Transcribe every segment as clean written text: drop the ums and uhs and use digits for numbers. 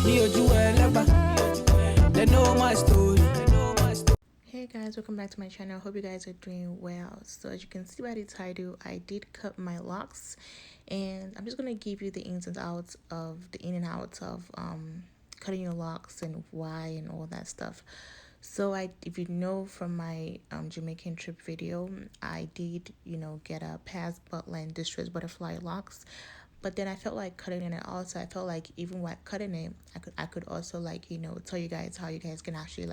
They know my story. Hey guys, welcome back to my channel. I hope you guys are doing well. So as you can see by the title, I did cut my locks, and I'm just gonna give you the ins and outs of cutting your locks and why and all that stuff. So if you know from my Jamaican trip video, I did get a past buttline distress butterfly locks, but then I felt like cutting it, and also I felt like even while cutting it, I could also tell you guys how you guys can actually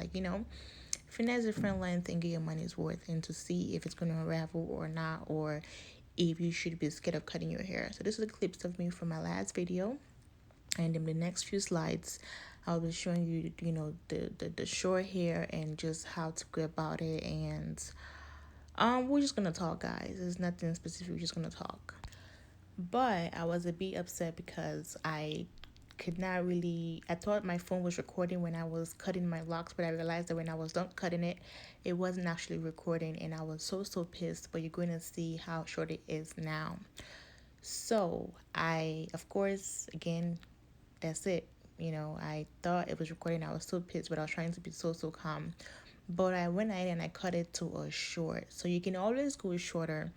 finesse different length and get your money's worth, and to see if it's going to unravel or not, or if you should be scared of cutting your hair. So this is the clips of me from my last video, and in the next few slides I'll be showing you the short hair and just how to go about it. And we're just gonna talk, guys. There's nothing specific, we're just gonna talk. But I was a bit upset because I thought my phone was recording when I was cutting my locks, but I realized that when I was done cutting it, it wasn't actually recording, and I was so pissed. But you're going to see how short it is now. So I, of course, again, that's it. I thought it was recording. I was so pissed, but I was trying to be so calm. But I went ahead and I cut it to a short. So you can always go shorter.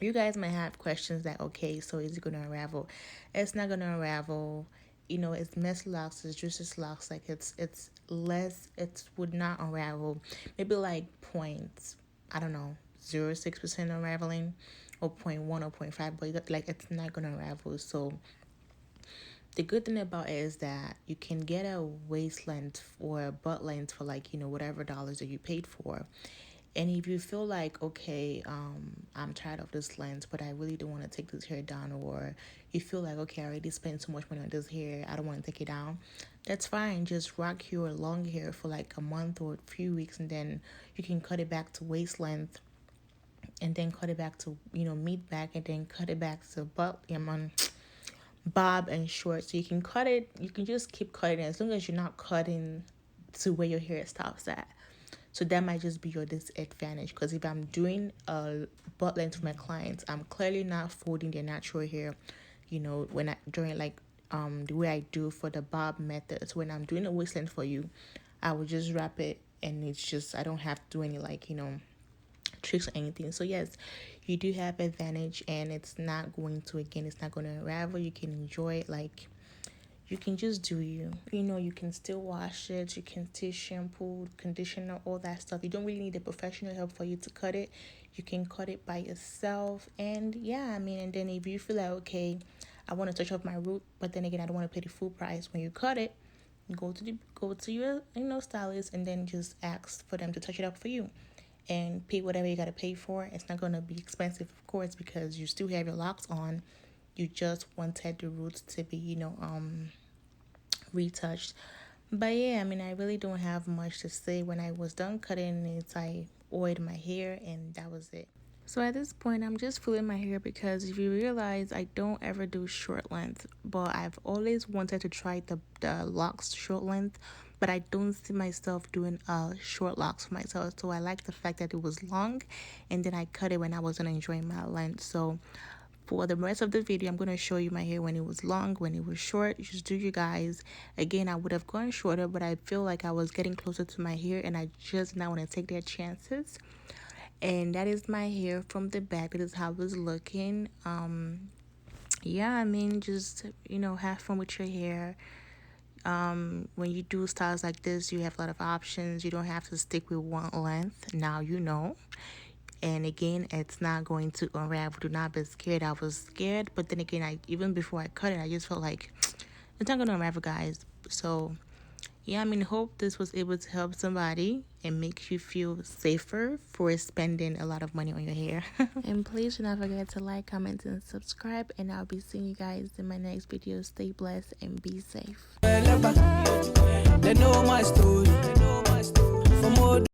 You guys might have questions that, okay, so is it going to unravel? It's not going to unravel. It's MESSYLOCS, it's DISTRESSEDLOCS. Like it's less, it would not unravel. Maybe like I don't know, 0.6% unraveling, or 0.1 or 0.5, but like it's not gonna unravel. So the good thing about it is that you can get a waist length or a butt length for whatever dollars that you paid for. And if you feel like, okay, I'm tired of this length, but I really don't want to take this hair down, or you feel like, okay, I already spent so much money on this hair, I don't want to take it down, that's fine. Just rock your long hair for like a month or a few weeks, and then you can cut it back to waist length, and then cut it back to, mid back, and then cut it back to bob and short. So you can cut it, you can just keep cutting it, as long as you're not cutting to where your hair stops at. So that might just be your disadvantage, because if I'm doing a butt length for my clients, I'm clearly not folding their natural hair, when during the way I do for the bob method. So when I'm doing a waist length for you, I will just wrap it, and it's just, I don't have to do any tricks or anything. So yes, you do have advantage, and it's not going to unravel. You can enjoy it, you can just do you can still wash it, you can still shampoo, conditioner, all that stuff. You don't really need a professional help for you to cut it. You can cut it by yourself. And yeah, and then if you feel like, okay, I want to touch up my root, but then again, I don't want to pay the full price, when you cut it, go to your stylist, and then just ask for them to touch it up for you, and pay whatever you got to pay for. It's not going to be expensive, of course, because you still have your locks on. You just wanted the roots to be retouched. But yeah, I really don't have much to say. When I was done cutting it, I oiled my hair, and that was it. So at this point, I'm just filling my hair, because if you realize, I don't ever do short length, but I've always wanted to try the locks short length, but I don't see myself doing short locks for myself. So I like the fact that it was long, and then I cut it when I wasn't enjoying my length. So for the rest of the video, I'm going to show you my hair when it was long, when it was short. Just do you guys. Again, I would have gone shorter, but I feel like I was getting closer to my hair, and I just not want to take their chances. And that is my hair from the back. That is how it's looking. Yeah, just have fun with your hair. When you do styles like this, you have a lot of options. You don't have to stick with one length. Now and again, it's not going to unravel. Do not be scared. I was scared, but then again, even before I cut it, I just felt like it's not going to unravel, guys. So yeah, hope this was able to help somebody and make you feel safer for spending a lot of money on your hair. And please do not forget to like, comment, and subscribe, and I'll be seeing you guys in my next video. Stay blessed and be safe. They know my story.